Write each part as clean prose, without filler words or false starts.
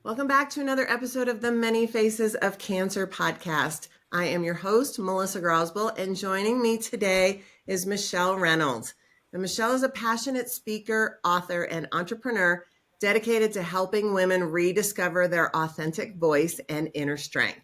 Welcome back to another episode of the Many Faces of Cancer podcast. I am your host, Melissa Grosboll, and joining me today is Michele Reynolds. And Michele is a passionate speaker, author, and entrepreneur dedicated to helping women rediscover their authentic voice and inner strength.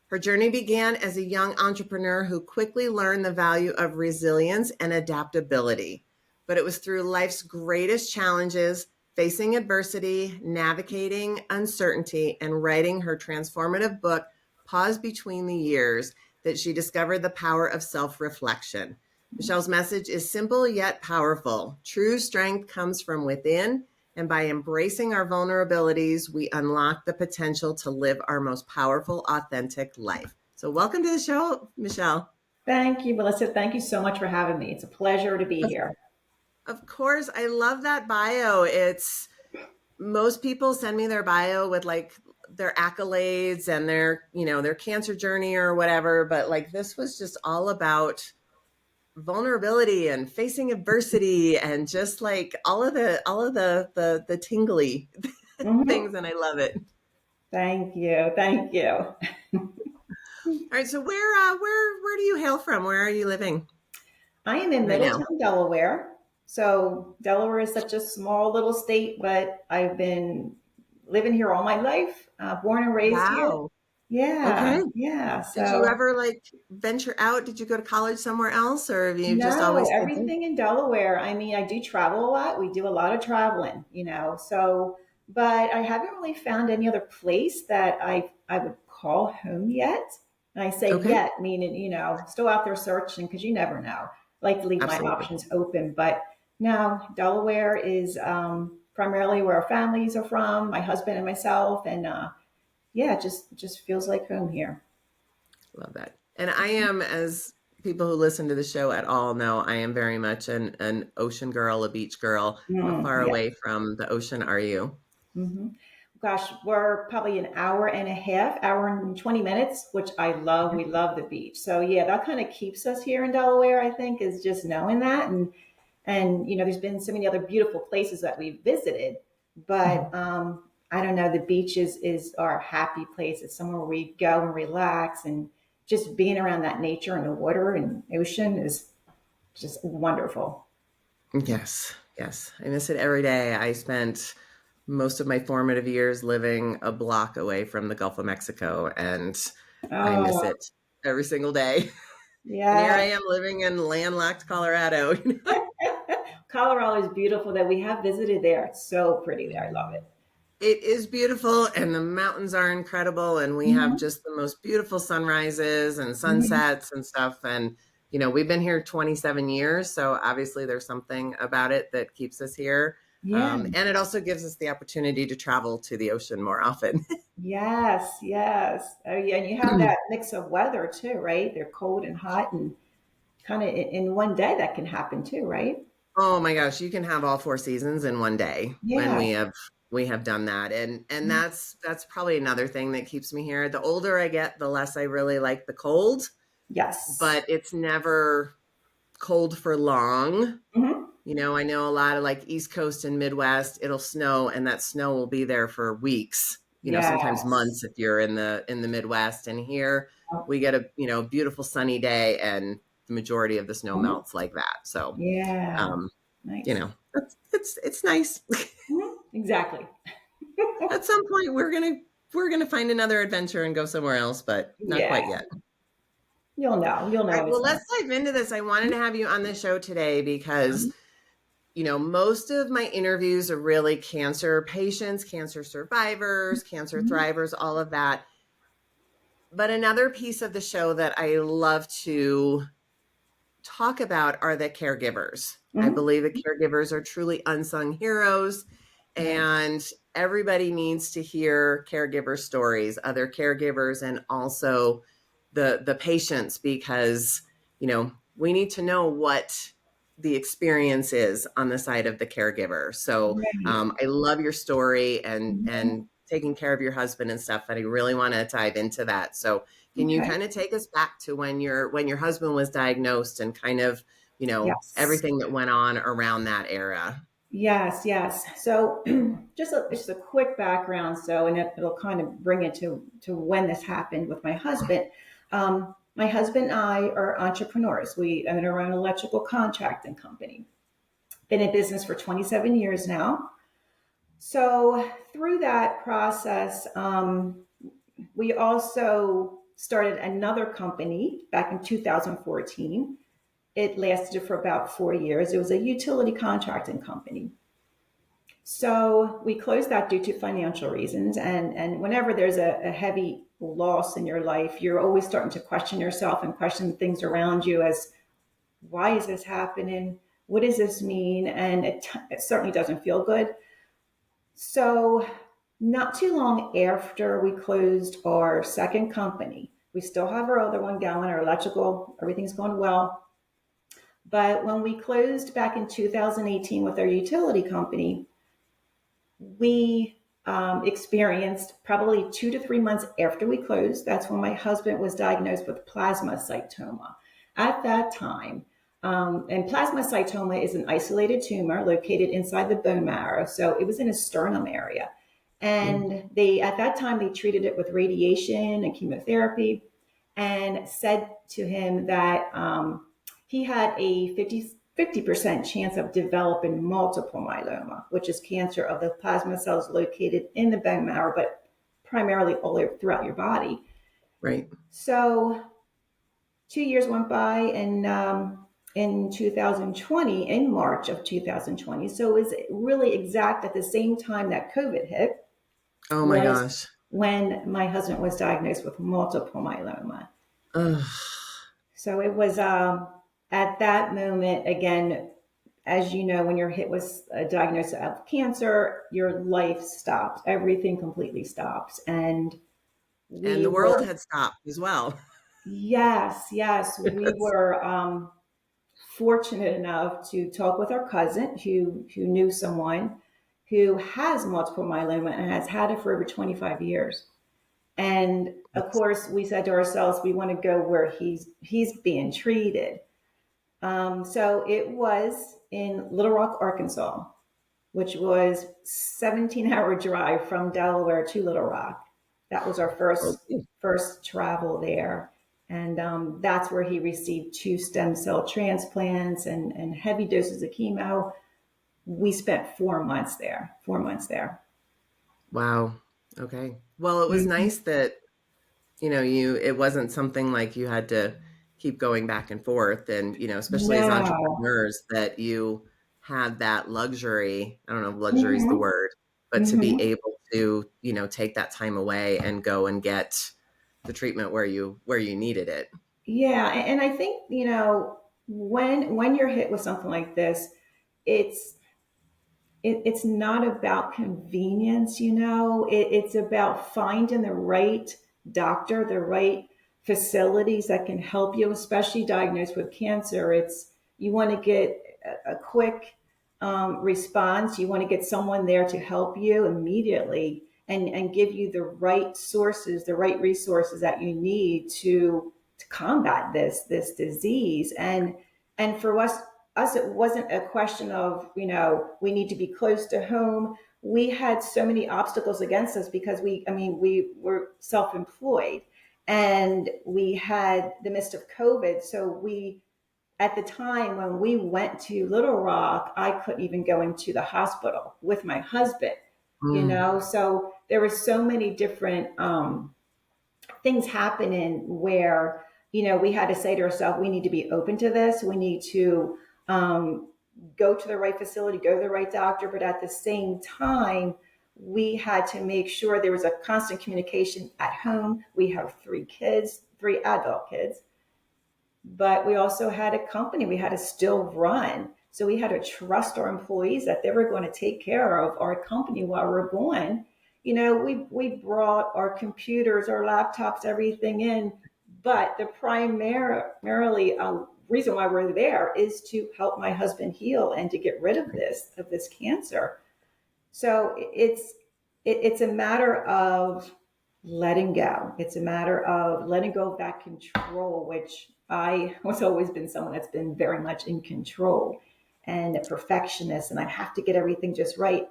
Her journey began as a young entrepreneur who quickly learned the value of resilience and adaptability. But it was through life's greatest challenges, facing adversity, navigating uncertainty, and writing her transformative book, Pause Between the Years, that she discovered the power of self-reflection. Michele's message is simple yet powerful. True strength comes from within, and by embracing our vulnerabilities, we unlock the potential to live our most powerful, authentic life. So welcome to the show, Michele. Thank you, Melissa. Thank you so much for having me. It's a pleasure to be here. Of course, I love that bio. Most people send me their bio with like their accolades and their cancer journey or whatever, but like this was just all about vulnerability and facing adversity and just like all of the tingly things, and I love it. Thank you. Thank you. All right, so where do you hail from? Where are you living I am in right now? Middletown, Delaware. So Delaware is such a small little state, but I've been living here all my life, born and raised here. Wow. Yeah, Okay. yeah. Did you So ever like venture out? Did you go to college somewhere else, or have you just no, always stayed there? everything in Delaware. I mean, I do travel a lot. We do a lot of traveling, So, but I haven't really found any other place that I would call home yet. And I say Okay. yet, meaning still out there searching because you never know. Like to leave my Absolutely. options open, but no, Delaware is primarily where our families are from. My husband and myself, and yeah, it just feels like home here. Love that. And I am, as people who listen to the show at all know, I am very much an ocean girl, a beach girl. How far Yeah. away from the ocean are you? hmm Gosh, we're probably an hour and a half, hour and 20 minutes, which I love. Okay. We love the beach. So yeah, that kind of keeps us here in Delaware, I think, is just knowing that. And there's been so many other beautiful places that we've visited, but I don't know, the beach is our happy place. It's somewhere where we go and relax, and just being around that nature and the water and ocean is just wonderful. Yes. Yes. I miss it every day. I spent most of my formative years living a block away from the Gulf of Mexico, and I miss Oh, it every single day. And here I yeah. am living in landlocked Colorado. Colorado is beautiful that we have visited there. It's so pretty there. I love it. It is beautiful, and the mountains are incredible, and we have hmm just the most beautiful sunrises and hmm sunsets and stuff. And we've been here 27 years, so obviously there's something about it that keeps us here. Yeah. And it also gives us the opportunity to travel to the ocean more often. Yes. Yes. Oh, yeah. And you have that mix of weather too, right? They're cold and hot, and kind of in one day that can happen too, right? Oh my gosh, you can have all four seasons in one day when Yeah. we have done that. And that's probably another thing that keeps me here. The older I get, the less I really like the cold, Yes. but it's never cold for long. hmm I know a lot of like East Coast and Midwest, it'll snow, and that snow will be there for weeks, sometimes Yes. months if you're in the Midwest. And here we get a, beautiful sunny day, and the majority of the snow Mhm. melts like that. So, Yeah. um, Nice. it's nice. Exactly. At some point we're gonna find another adventure and go somewhere else, but not Yeah. quite yet. You'll know. You'll All know right, when well, it's let's time. dive into this. I wanted to have you on the show today because most of my interviews are really cancer patients, cancer survivors, cancer Mhm. thrivers, all of that. But another piece of the show that I love to talk about are the caregivers. I Mhm. believe that caregivers are truly unsung heroes, Right. and everybody needs to hear caregiver stories, other caregivers, and also the patients, because we need to know what the experience is on the side of the caregiver. So Right. I love your story and Mhm. taking care of your husband and stuff, and I really want to dive into that. So can you Okay. kind of take us back to when your husband was diagnosed and kind of Yes. everything that went on around that era? Yes, yes. So just a quick background. So, and it'll kind of bring it to when this happened with my husband. My husband and I are entrepreneurs. We own our own electrical contracting company. Been in business for 27 years now. So through that process, we also started another company back in 2014. It lasted for about 4 years. It was a utility contracting company. So we closed that due to financial reasons. And whenever there's a heavy loss in your life, you're always starting to question yourself and question things around you as why is this happening? What does this mean? And it certainly doesn't feel good. So not too long after we closed our second company, we still have our other one going, our electrical, everything's going well. But when we closed back in 2018 with our utility company, we experienced probably 2 to 3 months after we closed. That's when my husband was diagnosed with plasmacytoma. At that time, and plasmacytoma is an isolated tumor located inside the bone marrow. So it was in his sternum area. Mm. And they, at that time, they treated it with radiation and chemotherapy and said to him that he had a 50% chance of developing multiple myeloma, which is cancer of the plasma cells located in the bone marrow, but primarily all over throughout your body. Right. So 2 years went by, and in 2020, in March of 2020, so it was really exact at the same time that COVID hit, Oh my was gosh. when my husband was diagnosed with multiple myeloma. Ugh. So it was at that moment, again, as you know, when you're hit with a diagnosis of cancer, your life stops. Everything completely stops. And And we the world were, had stopped as well. yes, yes, we Yes. were fortunate enough to talk with our cousin who knew someone who has multiple myeloma and has had it for over 25 years. And of course, we said to ourselves, we want to go where he's being treated. So it was in Little Rock, Arkansas, which was 17-hour drive from Delaware to Little Rock. That was our Okay. first travel there. And that's where he received 2 stem cell transplants and heavy doses of chemo. We spent 4 months there, 4 months there. Wow. Okay. Well, it was Mhm. nice that, it wasn't something like you had to keep going back and forth. And, especially as No. entrepreneurs, that you had that luxury. I don't know if luxury is the Hmm. word, but to be Hmm. able to, take that time away and go and get the treatment where you needed it. Yeah, and I think when you're hit with something like this, it's it's not about convenience. It's about finding the right doctor, the right facilities that can help you, especially diagnosed with cancer. It's you want to get a quick response. You want to get someone there to help you immediately and give you the right sources, the right resources that you need to combat this disease. And for us, it wasn't a question of, we need to be close to home. We had so many obstacles against us because we were self-employed and we had the midst of COVID. So at the time when we went to Little Rock, I couldn't even go into the hospital with my husband. Mm. So there were so many different things happening where we had to say to ourselves, we need to be open to this. We need to um, go to the right facility, go to the right doctor, but at the same time we had to make sure there was a constant communication at home. We have 3 kids, 3 adult kids, but we also had a company we had to still run. So we had to trust our employees that they were going to take care of our company while we're gone. We brought our computers, our laptops, everything in, but the primarily reason why we're there is to help my husband heal and to get rid of this cancer. So it's a matter of letting go. It's a matter of letting go of that control, which I was always been someone that's been very much in control. and a perfectionist and I have to get everything just right.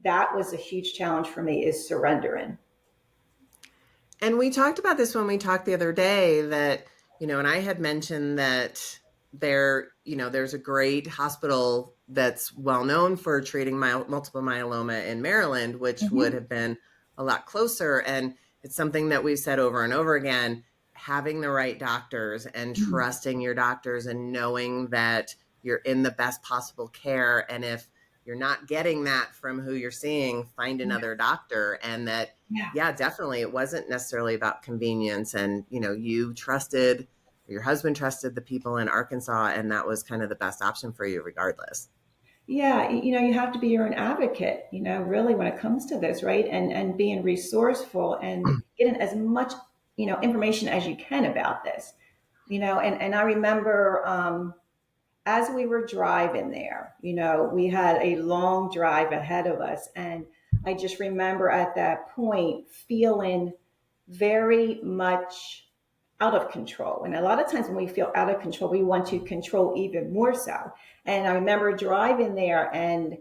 That was a huge challenge for me, is surrendering. And we talked about this when we talked the other day that, and I had mentioned that there's a great hospital that's well known for treating multiple myeloma in Maryland, which would Mm-hmm. have been a lot closer. And it's something that we've said over and over again, having the right doctors and trusting your doctors and knowing that you're in the best possible care. And if you're not getting that from who you're seeing, find another doctor. And that, Yeah. yeah, definitely, it wasn't necessarily about convenience. And, you trusted, your husband trusted the people in Arkansas, and that was kind of the best option for you regardless. Yeah, you have to be your own advocate, really when it comes to this, right? And being resourceful and getting as much, information as you can about this, and I remember as we were driving there, we had a long drive ahead of us. And I just remember at that point feeling very much out of control. And a lot of times when we feel out of control, we want to control even more so. And I remember driving there and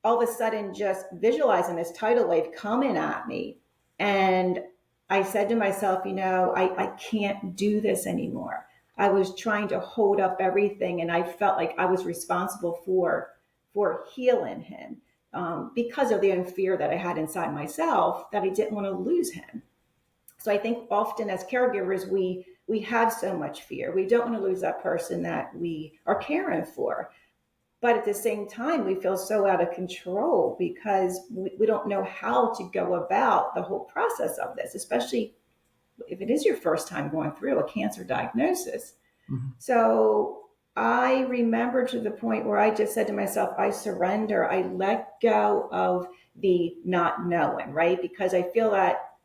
all of a sudden just visualizing this tidal wave coming at me. And I said to myself, I can't do this anymore. I was trying to hold up everything and I felt like I was responsible for healing him, because of the fear that I had inside myself that I didn't want to lose him. So I think often as caregivers, we have so much fear. We don't want to lose that person that we are caring for. But at the same time, we feel so out of control because we don't know how to go about the whole process of this, especially if it is your first time going through a cancer diagnosis. Mm-hmm. So I remember to the point where I just said to myself, I surrender. I let go of the not knowing, right? Because I feel that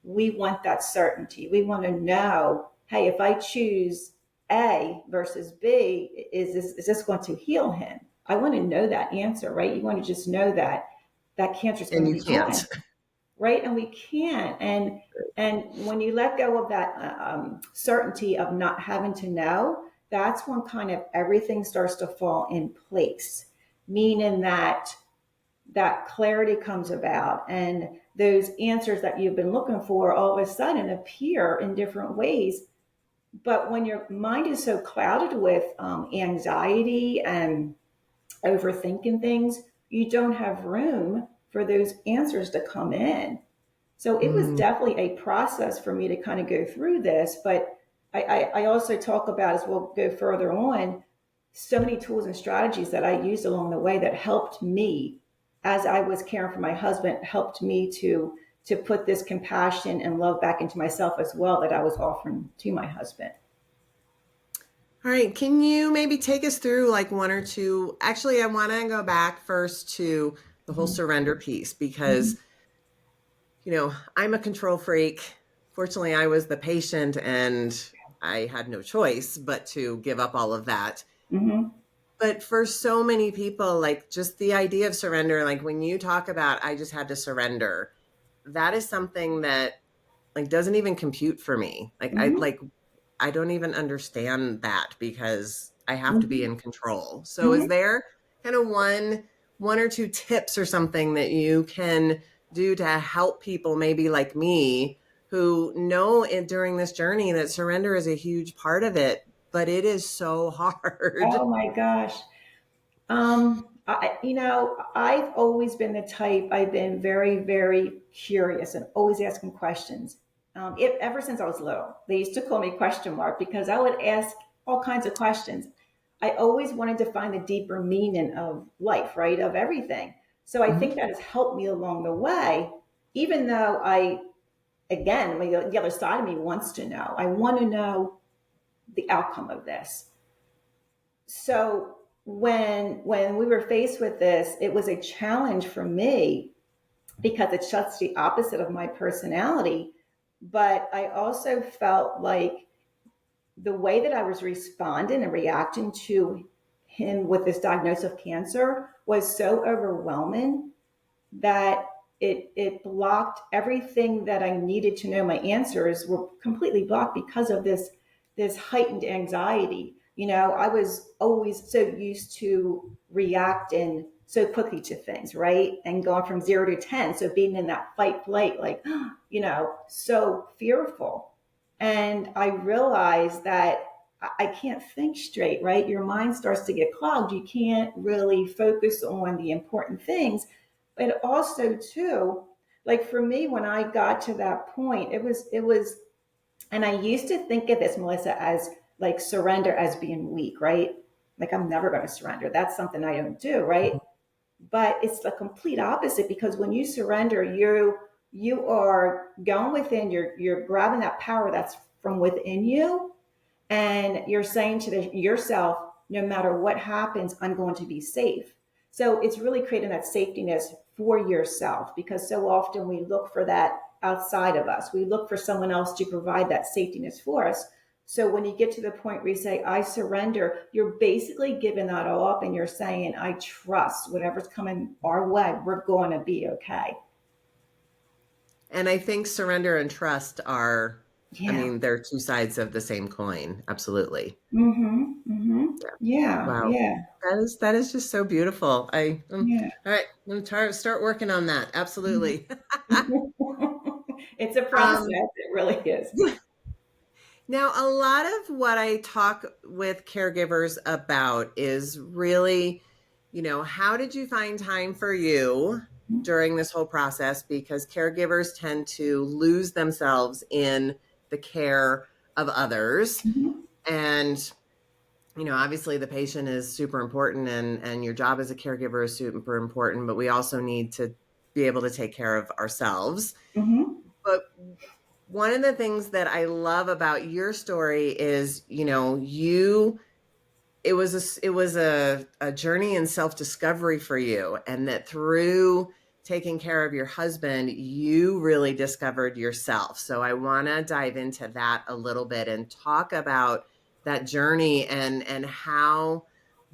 we want that certainty. We want to know, hey, if I choose A versus B, is this going to heal him? I want to know that answer, right? You want to just know that that cancer is going And to you be can't. gone, right? And we can't. And when you let go of that certainty of not having to know, that's when kind of everything starts to fall in place. Meaning that clarity comes about and those answers that you've been looking for all of a sudden appear in different ways. But when your mind is so clouded with anxiety and overthinking things, you don't have room for those answers to come in. So it was Mm. definitely a process for me to kind of go through this. But I also talk about, as we'll go further on, so many tools and strategies that I used along the way that helped me as I was caring for my husband, helped me to put this compassion and love back into myself as well that I was offering to my husband. All right. Can you maybe take us through like one or two? Actually, I want to go back first to the whole Mm-hmm. surrender piece Mm-hmm. because, I'm a control freak. Fortunately, I was the patient and I had no choice but to give up all of that. Mm-hmm. But for so many people, like just the idea of surrender, like when you talk about, I just had to surrender, that is something that like doesn't even compute for me. Mm-hmm. I don't even understand that because I have to be Mm-hmm. in control. So Mm-hmm. is there kind of one or two tips or something that you can do to help people maybe like me who know during this journey that surrender is a huge part of it, but it is so hard. Oh my gosh. I've always been the type, I've been very, very curious and always asking questions. Ever since I was little, they used to call me question mark because I would ask all kinds of questions. I always wanted to find the deeper meaning of life, right? Of everything. So I Mhm. think that has helped me along the way, even though again, the other side of me wants to know. I want to know the outcome of this. So when we were faced with this, it was a challenge for me because it's just the opposite of my personality. But I also felt like the way that I was responding and reacting to him with this diagnosis of cancer was so overwhelming that it blocked everything that I needed to know. My answers were completely blocked because of this heightened anxiety. I was always so used to reacting so quickly to things, right? And going from 0 to 10. So being in that fight flight, like, so fearful. And I realized that I can't think straight, right? Your mind starts to get clogged. You can't really focus on the important things. But also, too, like for me, when I got to that point, it was, and I used to think of this, Melissa, as like surrender as being weak, right? Like I'm never going to surrender. That's something I don't do, right? But it's the complete opposite, because when you surrender, you are going within, you're grabbing that power that's from within you, and you're saying to yourself, no matter what happens, I'm going to be safe. So it's really creating that safetiness for yourself, because so often we look for that outside of us. We look for someone else to provide that safetiness for us. So when you get to the point where you say, I surrender, you're basically giving that all up, and you're saying, I trust whatever's coming our way, we're going to be okay. And I think surrender and trust are, I Yeah. mean, they're two sides of the same coin. Absolutely. Mm-hmm. Mm-hmm. Yeah. Yeah. Wow. Yeah. That is just so beautiful. Yeah. All right. I'm gonna start working on that. Absolutely. It's a process. Um, It really is. Now, a lot of what I talk with caregivers about is really, how did you find time for you during this whole process? Because caregivers tend to lose themselves in the care of others. Mhm. And, obviously the patient is super important, and your job as a caregiver is super important, but we also need to be able to take care of ourselves. Mhm. But one of the things that I love about your story is, it was a journey in self-discovery for you, and that through taking care of your husband, you really discovered yourself. So I want to dive into that a little bit and talk about that journey, and how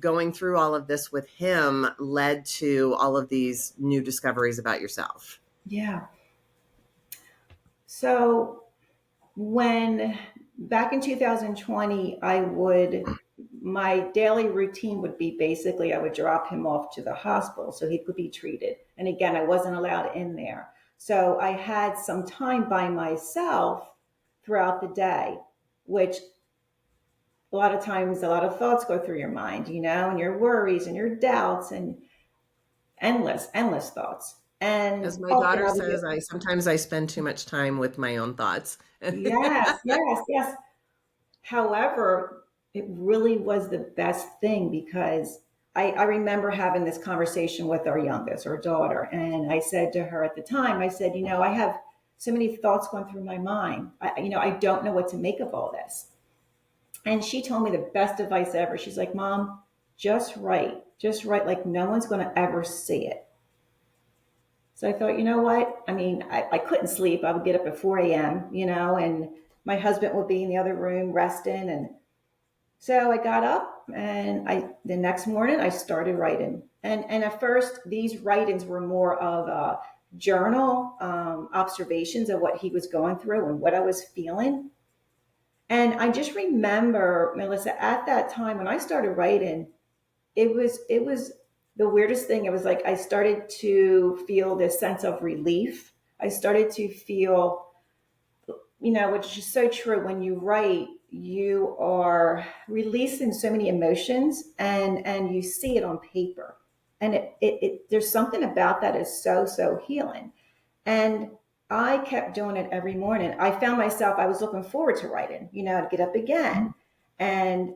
going through all of this with him led to all of these new discoveries about yourself. Yeah. So when back in 2020, my daily routine would be basically I would drop him off to the hospital so he could be treated. And again, I wasn't allowed in there. So I had some time by myself throughout the day, which a lot of times a lot of thoughts go through your mind, and your worries and your doubts and endless thoughts. And As my often daughter I would get, says, I sometimes I spend too much time with my own thoughts. yes, yes, yes. However, it really was the best thing, because I remember having this conversation with our youngest, our daughter, and I said to her at the time, I said, I have so many thoughts going through my mind. I don't know what to make of all this. And she told me the best advice ever. She's like, Mom, just write like no one's going to ever see it. So I thought, you know what? I mean, I couldn't sleep. I would get up at 4 a.m., and my husband would be in the other room resting. And so I got up, and the next morning I started writing. And at first these writings were more of a journal, observations of what he was going through and what I was feeling. And I just remember, Melissa, at that time when I started writing, it was the weirdest thing. It was like I started to feel this sense of relief. I started to feel, which is so true. When you write, you are releasing so many emotions, and you see it on paper. And there's something about that is so healing. And I kept doing it every morning. I found myself, I was looking forward to writing, to get up again. And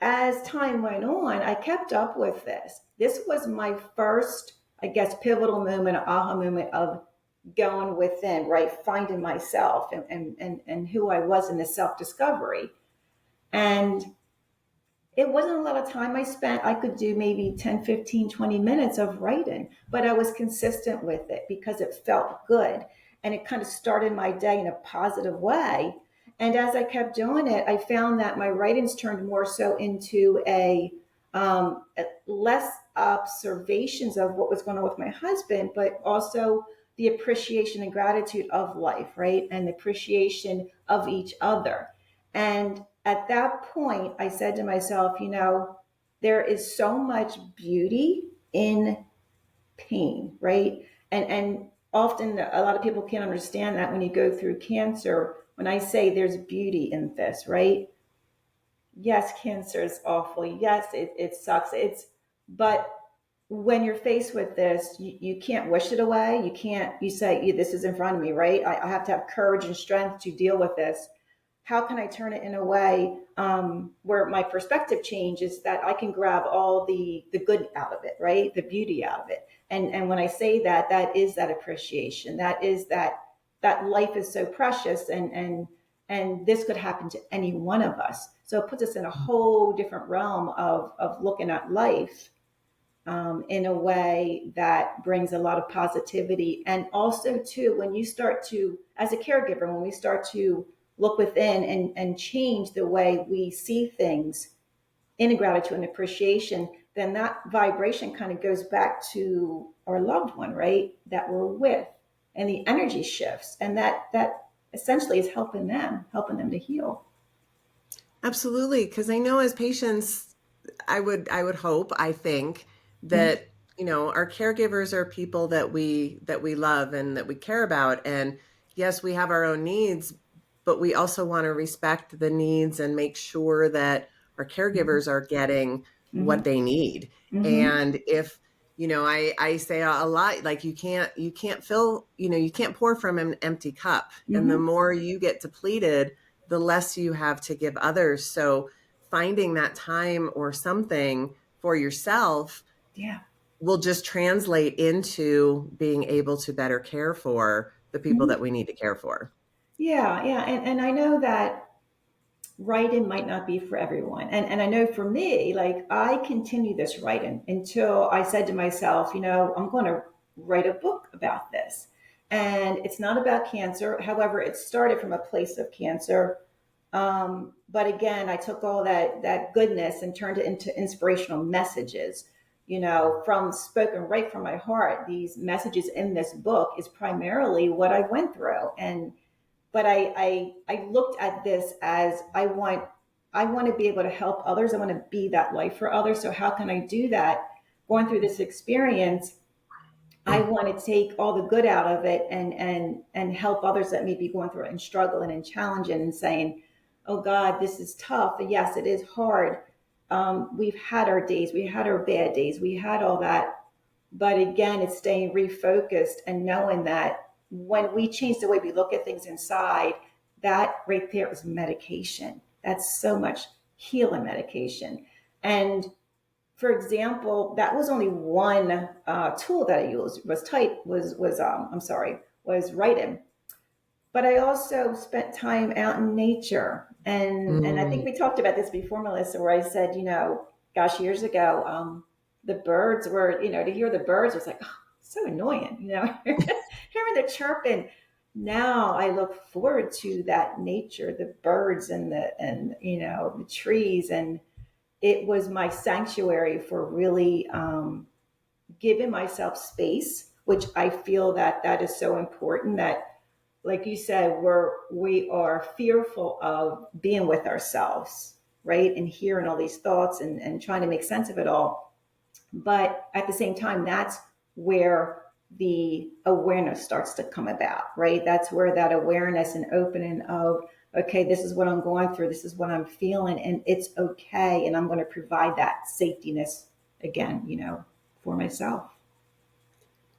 as time went on, I kept up with this. This was my first, I guess, pivotal moment, aha moment of going within, right? Finding myself and who I was in this self discovery. And it wasn't a lot of time I spent. I could do maybe 10, 15, 20 minutes of writing, but I was consistent with it because it felt good. And it kind of started my day in a positive way. And as I kept doing it, I found that my writings turned more so into less observations of what was going on with my husband, but also the appreciation and gratitude of life, right? And the appreciation of each other. And at that point, I said to myself, there is so much beauty in pain, right? And often a lot of people can't understand that when you go through cancer. When I say there's beauty in this, right? Yes, cancer is awful. Yes, it sucks. But when you're faced with this, you can't wish it away. You say, "Yeah, this is in front of me, right? I have to have courage and strength to deal with this. How can I turn it in a way where my perspective changes, that I can grab all the good out of it, right? The beauty out of it. And when I say that, that is that appreciation. That is that life is so precious, and this could happen to any one of us. So it puts us in a whole different realm of looking at life in a way that brings a lot of positivity. And also, too, when you start to, as a caregiver, when we start to look within and change the way we see things in gratitude and appreciation, then that vibration kind of goes back to our loved one, right? That we're with, and the energy shifts, and that essentially is helping them to heal. Absolutely, because I know as patients, I would hope, I think Mhm. that our caregivers are people that we love and that we care about. And yes, we have our own needs, but we also want to respect the needs and make sure that our Mhm. caregivers are getting what Mhm. they need. Mhm. And if I say a lot, like you can't fill, you can't pour from an empty cup. And the Mhm. more you get depleted, the less you have to give others. So finding that time or something for yourself Yeah. will just translate into being able to better care for the people Mhm. that we need to care for. Yeah, yeah. And I know that writing might not be for everyone. And I know for me, like, I continue this writing until I said to myself, I'm going to write a book about this. And it's not about cancer. However, it started from a place of cancer. But again, I took all that goodness and turned it into inspirational messages, from spoken right from my heart. These messages in this book is primarily what I went through. And but I looked at this as I want to be able to help others. I want to be that light for others. So how can I do that? Going through this experience, I want to take all the good out of it and help others that may be going through it and struggling and challenging and saying, "Oh God, this is tough. And yes, it is hard. We've had our days, we had our bad days, we had all that, but again, it's staying refocused and knowing that when we change the way we look at things inside, that right there is medication. That's so much healing medication. And for example, that was only one tool that I used was writing. But I also spent time out in nature, and I think Mm. we talked about this before, Melissa, where I said, gosh, years ago, the birds were, to hear the birds was like, oh, so annoying, hearing the chirping. Now I look forward to that nature, the birds and the trees, and it was my sanctuary for really giving myself space, which I feel that is so important. That, like you said, we are fearful of being with ourselves, right, and hearing all these thoughts and trying to make sense of it all. But at the same time, that's where the awareness starts to come about, right? That's where that awareness and opening of, okay, this is what I'm going through, this is what I'm feeling, and it's okay. And I'm going to provide that safetyness again, for myself.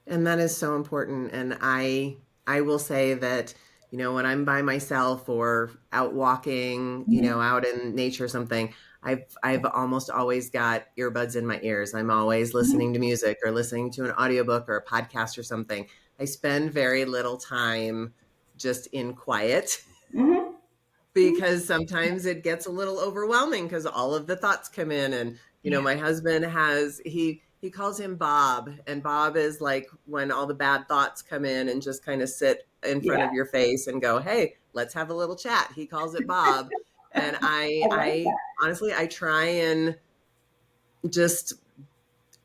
And that is so important. And I will say that, when I'm by myself or out walking, Mhm. out in nature or something, I've almost always got earbuds in my ears. I'm always listening to music or listening to an audiobook or a podcast or something. I spend very little time just in quiet Mhm. Mhm. because sometimes it gets a little overwhelming because all of the thoughts come in. And Yeah. my husband has he calls him Bob, and Bob is like when all the bad thoughts come in and just kind of sit in front Yeah. of your face and go, hey, let's have a little chat. He calls it Bob. And i I like i honestly, I try and just,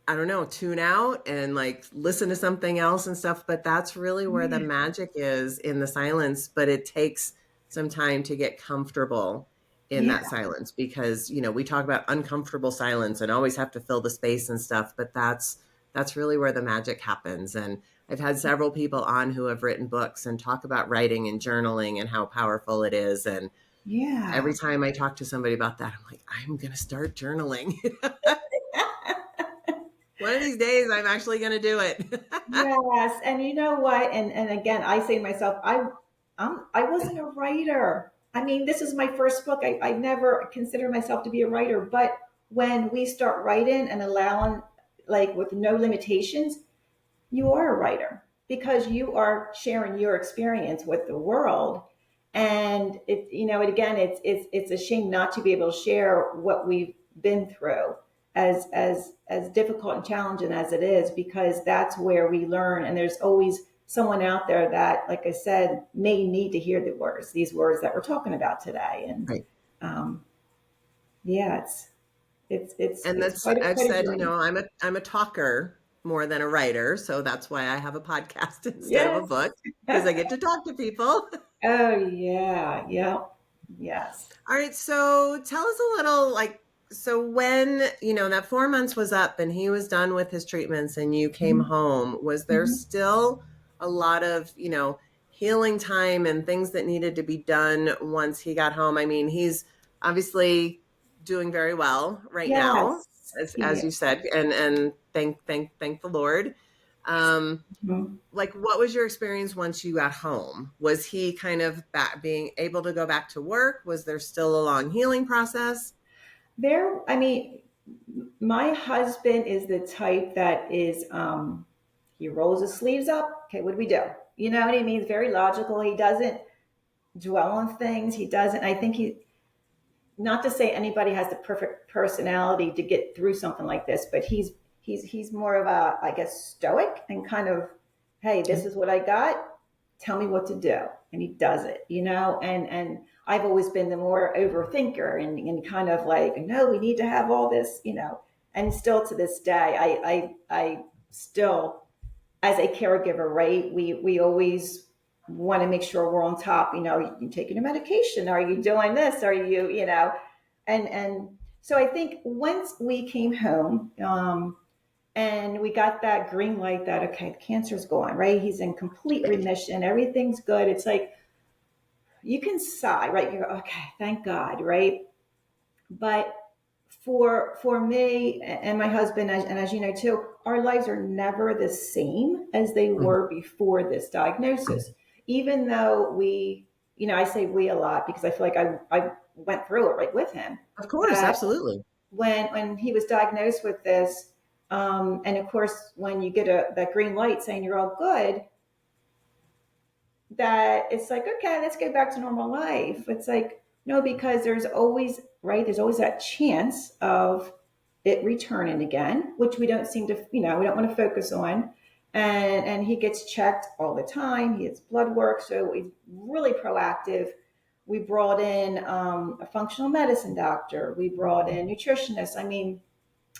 I don't know, tune out and like listen to something else and stuff. But that's really where the that. magic is, in the silence. But it takes some time to get comfortable in Yeah. that silence, because, we talk about uncomfortable silence and always have to fill the space and stuff, but that's really where the magic happens. And I've had several people on who have written books and talk about writing and journaling and how powerful it is. And every Yeah. time I talk to somebody about that, I'm like, I'm going to start journaling. One of these days, I'm actually going to do it. Yes, and you know what? And again, I say to myself, I wasn't a writer. I mean, this is my first book. I never considered myself to be a writer, but when we start writing and allowing, like with no limitations, you are a writer because you are sharing your experience with the world. And again, it's a shame not to be able to share what we've been through, as difficult and challenging as it is, because that's where we learn. And there's always someone out there that, like I said, may need to hear these words that we're talking about today. And Right. um, yeah, And it's that's, quite a I've quite a said, journey. I'm a talker more than a writer. So that's why I have a podcast instead of a Yes. book, because I get to talk to people. Oh yeah, yeah, yes. All right. So tell us a little, so when, that 4 months was up and he was done with his treatments and you came Mhm, home, was there mhm. still a lot of, healing time and things that needed to be done once he got home? I mean, he's obviously doing very well right now, Yes. as Yeah. you said, and thank the Lord. Um, Mhm. what was your experience once you got home? Was he kind of being able to go back to work? Was there still a long healing process? I mean, my husband is the type that is, he rolls his sleeves up. Okay, what do we do? You know what I mean? He's very logical. He doesn't dwell on things. He doesn't, I think not to say anybody has the perfect personality to get through something like this, but he's more of a, I guess, stoic and kind of, hey, this Okay. is what I got. Tell me what to do, and he does it. And I've always been the more overthinker and kind of like, no, we need to have all this. And still to this day, I still, as a caregiver, right? We always want to make sure we're on top. You taking your medication? Are you doing this? Are you? And so I think once we came home, and we got that green light that okay, the cancer's gone, right? He's in complete remission. Everything's good. It's like you can sigh, right? You're okay, thank God, right? But for me and my husband, and as you know too, our lives are never the same as they Mhm. were before this diagnosis. Even though I say we a lot because I feel like I went through it right with him. Of course, But absolutely. when he was diagnosed with this, and of course, when you get that green light saying you're all good, that it's like, okay, let's get back to normal life. It's like, no, because there's always, right, there's always that chance of it returning again, which we don't seem to, we don't want to focus on. And he gets checked all the time. He gets blood work. So he's really proactive. We brought in a functional medicine doctor. We brought in nutritionists. I mean,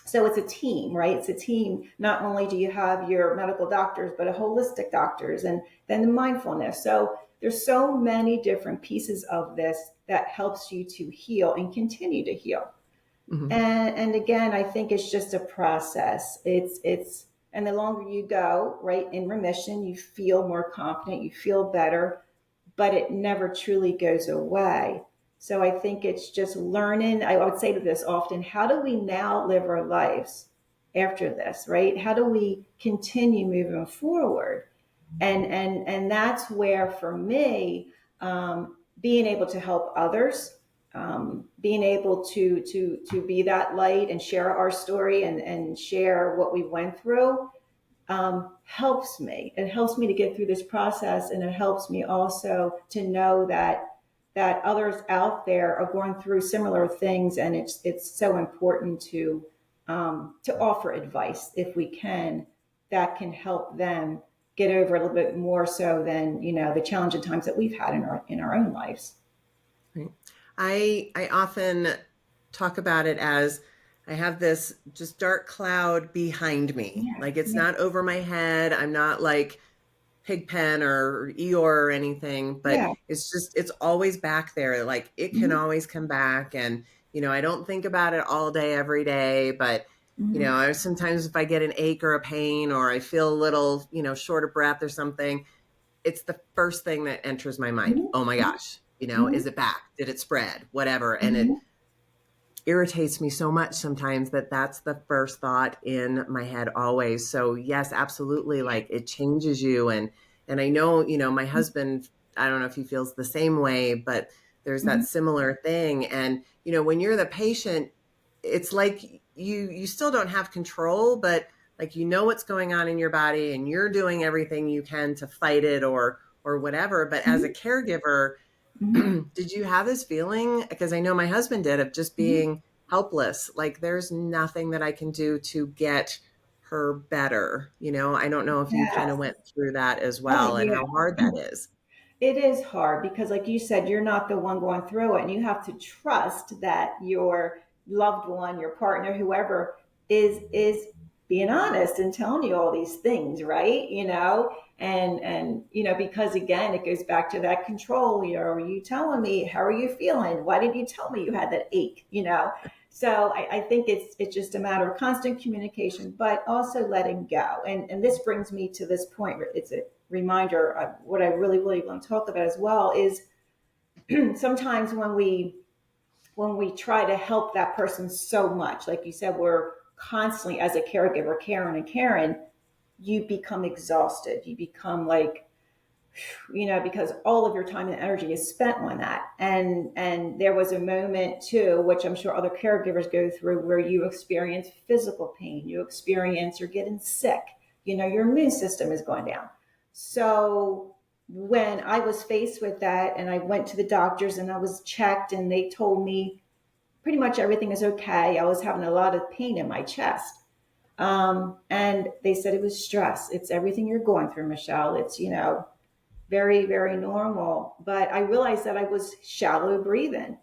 so it's a team, right? It's a team. Not only do you have your medical doctors, but a holistic doctors, and then the mindfulness. So there's so many different pieces of this that helps you to heal and continue to heal. Hmm. And again, I think it's just a process. And the longer you go, right, in remission, you feel more confident, you feel better, but it never truly goes away. So I think it's just learning. I would say to this often, how do we now live our lives after this, right? How do we continue moving forward? And that's where for me, being able to help others, being able to be that light and share our story and share what we went through, helps me. It helps me to get through this process, and it helps me also to know that others out there are going through similar things, and it's so important to offer advice if we can, that can help them get over a little bit more so than the challenging times that we've had in our own lives. Right. I often talk about it as I have this just dark cloud behind me. Yeah, Like it's yeah, not over my head. I'm not like Pigpen or Eeyore or anything, but Yeah. it's always back there. Like it can Hmm. always come back. And, I don't think about it all day, every day, but Hmm. sometimes if I get an ache or a pain or I feel a little, short of breath or something, it's the first thing that enters my mind. Hmm. Oh my gosh, Hmm. is it back? Did it spread? Whatever. And it Hmm. irritates me so much sometimes that that's the first thought in my head always. So yes, absolutely. Like it changes you. And I know, my husband, I don't know if he feels the same way, but there's that Hmm. similar thing. And, when you're the patient, it's like you still don't have control, but like, what's going on in your body and you're doing everything you can to fight it or whatever. But as a Hmm. caregiver, Hmm. did you have this feeling? Because I know my husband did, of just Hmm. being helpless. Like there's nothing that I can do to get her better. I don't know if you kind Yes. of went through that as Oh, well and yeah. how hard that is. It is hard because, like you said, you're not the one going through it, and you have to trust that your loved one, your partner, whoever is being honest and telling you all these things, right? Because again, it goes back to that control. Are you telling me? How are you feeling? Why did you tell me you had that ache? So I think it's just a matter of constant communication, but also letting go. And this brings me to this point. It's a reminder of what I really, really want to talk about as well is sometimes when we try to help that person so much, like you said, we're constantly as a caregiver, caring, you become exhausted. You become like, because all of your time and energy is spent on that. And there was a moment too, which I'm sure other caregivers go through, where you experience physical pain, you're getting sick, your immune system is going down. So when I was faced with that and I went to the doctors and I was checked and they told me pretty much everything is okay, I was having a lot of pain in my chest. And they said it was stress. It's everything you're going through, Michelle. It's, very, very normal. But I realized that I was shallow breathing.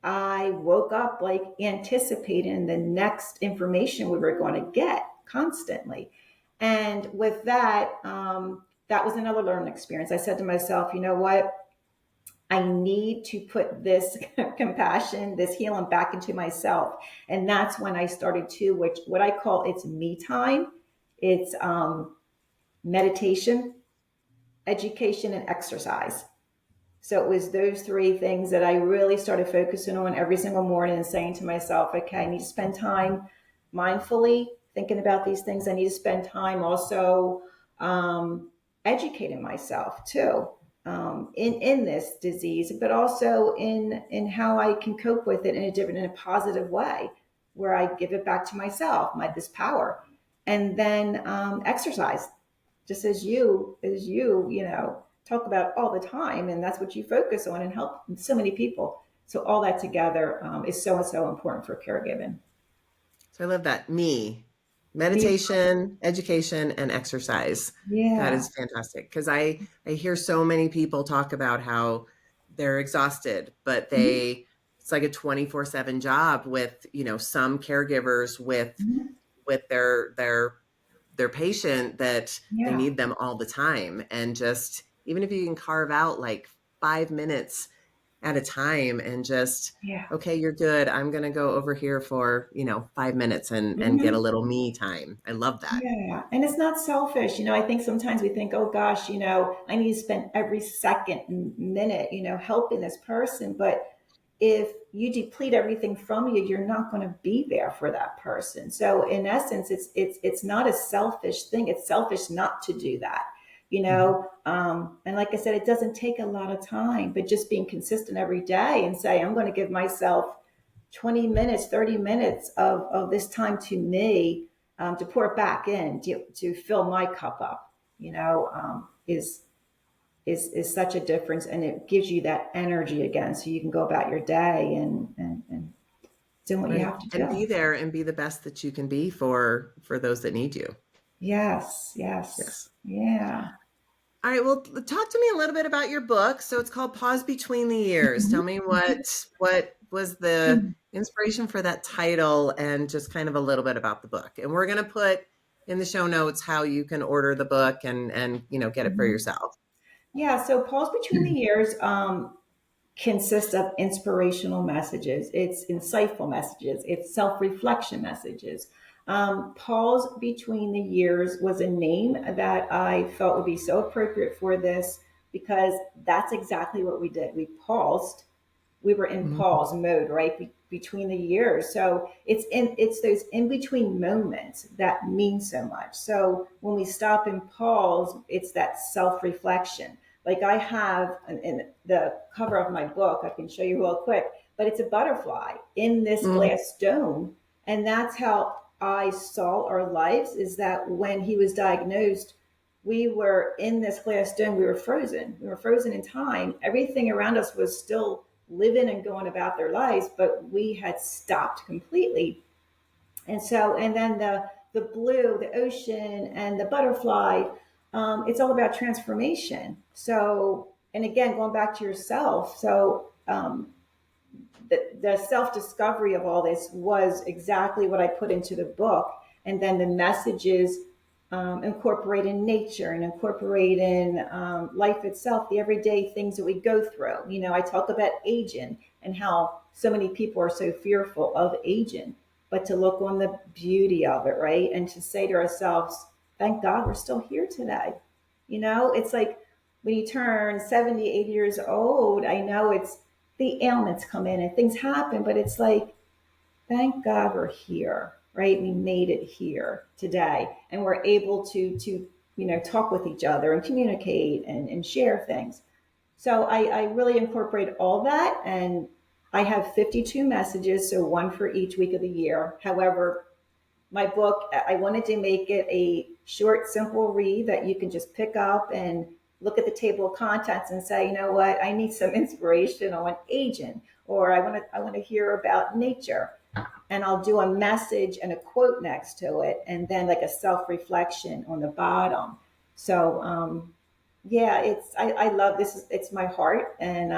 I woke up like anticipating the next information we were going to get constantly. And with that, that was another learning experience. I said to myself, you know what? I need to put this compassion, this healing back into myself. And that's when I started to, which what I call it's me time. It's meditation, education, and exercise. So it was those three things that I really started focusing on every single morning and saying to myself, okay, I need to spend time mindfully thinking about these things. I need to spend time also educating myself too, in this disease, but also in how I can cope with it in a positive way, where I give it back to myself, this power, and then exercise, just as you talk about all the time, and that's what you focus on and help so many people. So all that together is so and so important for caregiving. So I love that. Me, Me, meditation, education, and exercise. That yeah. is fantastic. Because I hear so many people talk about how they're exhausted, but Mhm. it's like a 24/7 job with, some caregivers Mhm. with their patient, that they Yeah, need them all the time. And just even if you can carve out like 5 minutes at a time and just, yeah. okay, you're good, I'm going to go over here for 5 minutes and get a Hmm. little me time. I love that. Yeah, and it's not selfish. I think sometimes we think, oh gosh, I need to spend every second and minute, helping this person. But if you deplete everything from you, you're not going to be there for that person. So in essence, it's not a selfish thing. It's selfish not to do that. Mhm. And like I said, it doesn't take a lot of time, but just being consistent every day and say, I'm going to give myself 20 minutes, 30 minutes of this time to me, to pour it back in, to fill my cup up, is such a difference. And it gives you that energy again. So you can go about your day and do what you Right. have to And do. be there and be the best that you can be for those that need you. Yes, yes. Yes. Yeah. All right. Well, talk to me a little bit about your book. So it's called Pause Between the Years. Tell me what was the inspiration for that title and just kind of a little bit about the book. And we're going to put in the show notes how you can order the book and get it for Mhm. yourself. Yeah, so Pause Between the Years consists of inspirational messages, it's insightful messages, it's self reflection messages. Pause Between the Years was a name that I felt would be so appropriate for this because that's exactly what we did. We paused, we were in Mhm. pause mode, right? Between the years. So it's those in between moments that mean so much. So when we stop and pause, it's that self reflection. Like I have in the cover of my book, I can show you real quick, but it's a butterfly in this Mhm. glass dome. And that's how I saw our lives, is that when he was diagnosed, we were in this glass dome. We were frozen. We were frozen in time. Everything around us was still living and going about their lives, but we had stopped completely. And so, and then the blue, the ocean, and the butterfly, it's all about transformation. So, and again, going back to yourself. So, the self discovery of all this was exactly what I put into the book. And then the messages incorporating nature and incorporating life itself, the everyday things that we go through. You know, I talk about aging and how so many people are so fearful of aging, but to look on the beauty of it, right? And to say to ourselves, thank God we're still here today. You know, it's like when you turn 70, 80 years old, I know it's the ailments come in and things happen, but it's like, thank God we're here, right? We made it here today, and we're able to talk with each other and communicate and share things. So I really incorporate all that, and I have 52 messages, so one for each week of the year. However, my book, I wanted to make it a short, simple read that you can just pick up and look at the table of contents and say, you know what, I need some inspiration on aging, or I want to hear about nature. And I'll do a message and a quote next to it, and then like a self reflection on the bottom. So yeah, I love this. It's my heart, and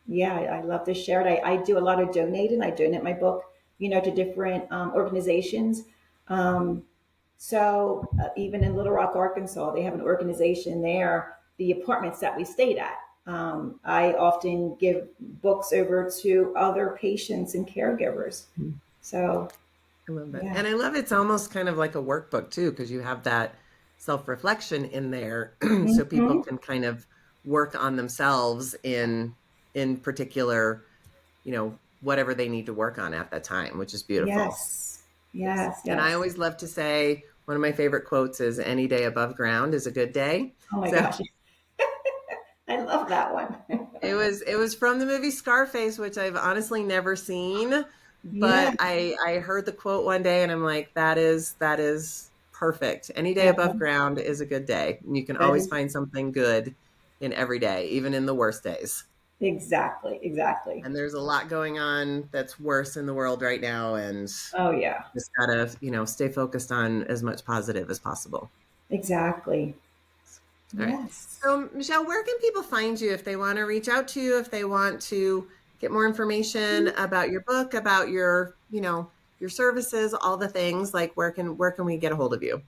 yeah, I love to share it. I do a lot of donating. I donate my book, to different organizations. Um, so even in Little Rock, Arkansas, they have an organization there. The apartments that we stayed at, I often give books over to other patients and caregivers. So I love that. yeah. And I love it's almost kind of like a workbook too, because you have that self-reflection in there so people Hmm. can kind of work on themselves in particular, whatever they need to work on at that time, which is beautiful. Yes. Yes. Yes. And I Yes. always love to say one of my favorite quotes is any day above ground is a good day. Oh my So gosh. I love that one. it was from the movie Scarface, which I've honestly never seen, Yeah. but I heard the quote one day and I'm like, that is perfect. Any day Yeah. above ground is a good day. And you can That always is find something good in every day, even in the worst days. exactly. Exactly. And there's a lot going on that's worse in the world right now, and Oh yeah. just gotta, stay focused on as much positive as possible. Exactly. All right. Yes. So, Michelle, where can people find you if they want to reach out to you, if they want to get more information about your book, about your services, all the things? Like, where can we get a hold of you?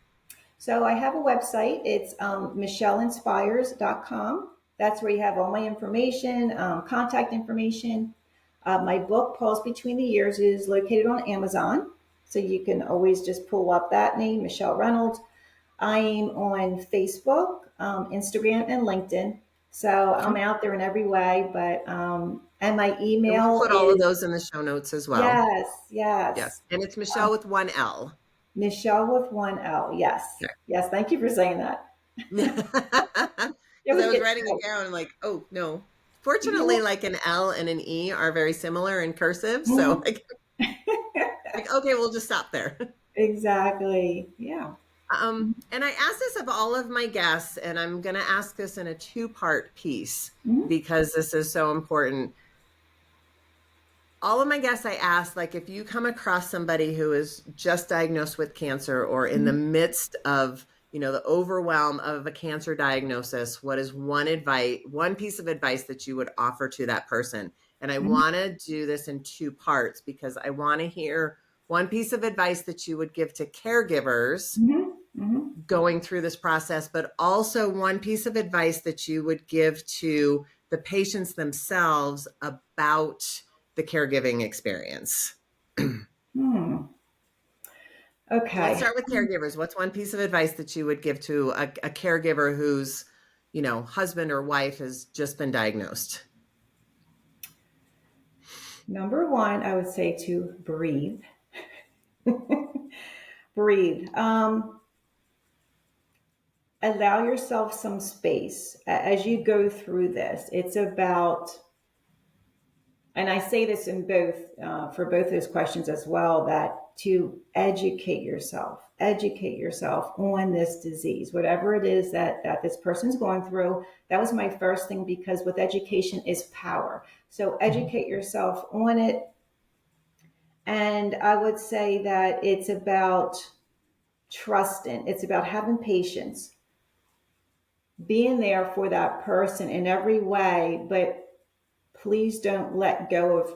So I have a website. It's michelleinspires.com. That's where you have all my information, contact information. My book, Pause Between the Years, is located on Amazon. So you can always just pull up that name, Michele Reynolds. I'm on Facebook, Instagram, and LinkedIn. So Okay. I'm out there in every way. But and my And we'll email put all of is those in the show notes as well. yes, yes, Yes. And it's Michelle with one L. Michelle with one L. Yes, Okay. yes. Thank you for saying that. You Because I always was get writing it down and like, oh no. yeah. Fortunately, like an L and an E are very similar in cursive. So like, okay, we'll just stop there. Exactly. Yeah. And I asked this of all of my guests, and I'm going to ask this in a two-part piece Mhm. because this is so important. All of my guests, I asked, like, if you come across somebody who is just diagnosed with cancer or in the Mhm. midst of, the overwhelm of a cancer diagnosis, what is one piece of advice that you would offer to that person? And I Mhm. want to do this in two parts because I want to hear one piece of advice that you would give to caregivers going through this process, but also one piece of advice that you would give to the patients themselves about the caregiving experience. Okay. So let's start with caregivers. What's one piece of advice that you would give to a caregiver whose, husband or wife has just been diagnosed? Number one, I would say to breathe. Breathe. Allow yourself some space as you go through this. It's about, and I say this in both, for both those questions as well, that to educate yourself on this disease, whatever it is that this person's going through. That was my first thing, because with education is power. So educate yourself on it. And I would say that it's about trusting, it's about having patience, being there for that person in every way, but please don't let go of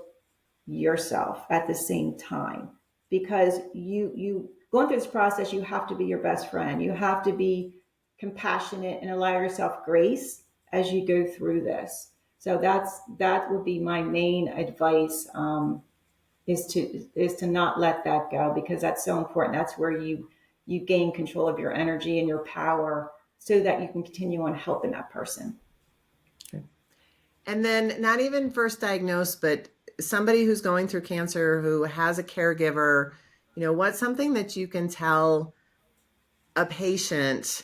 yourself at the same time, because you going through this process, you have to be your best friend. You have to be compassionate and allow yourself grace as you go through this. So that would be my main advice, is to not let that go, because that's so important. That's where you gain control of your energy and your power, so that you can continue on helping that person. Okay. And then not even first diagnosed, but somebody who's going through cancer, who has a caregiver, what's something that you can tell a patient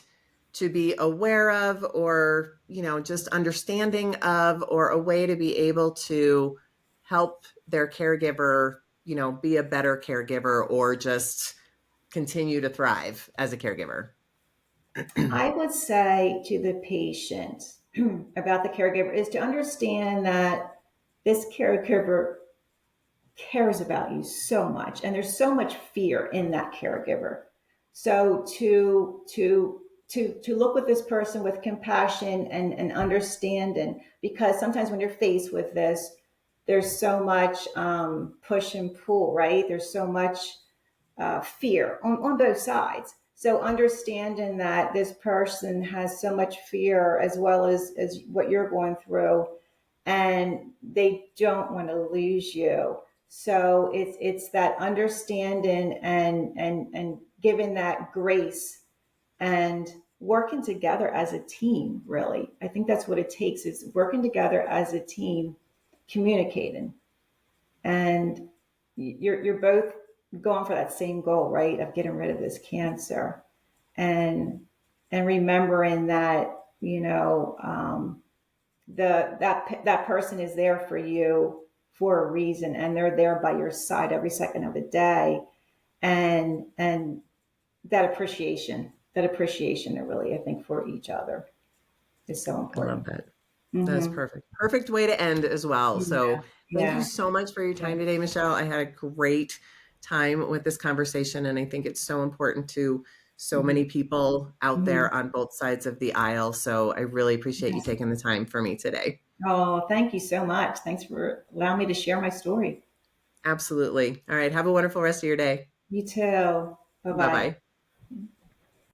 to be aware of, or, just understanding of, or a way to be able to help their caregiver, be a better caregiver, or just continue to thrive as a caregiver? I would say to the patient about the caregiver is to understand that this caregiver cares about you so much, and there's so much fear in that caregiver. So to look with this person with compassion and understanding, because sometimes when you're faced with this, there's so much push and pull, right? There's so much fear on both sides. So understanding that this person has so much fear, as well as what you're going through, and they don't want to lose you. So it's that understanding and giving that grace and working together as a team. Really, I think that's what it takes, is working together as a team, communicating, and you're both going for that same goal, right? Of getting rid of this cancer, and remembering that that person is there for you for a reason, and they're there by your side every second of the day, and that appreciation that really, I think, for each other is so I important. love that. That's perfect. Perfect way to end as well. So thank you Yeah. so much for your time today, Michele. I had a great time with this conversation, and I think it's so important to so many people out there on both sides of the aisle. So I really appreciate you taking the time for me today. Oh, thank you so much. Thanks for allowing me to share my story. Absolutely. All right. Have a wonderful rest of your day. You too. Bye-bye. Bye-bye.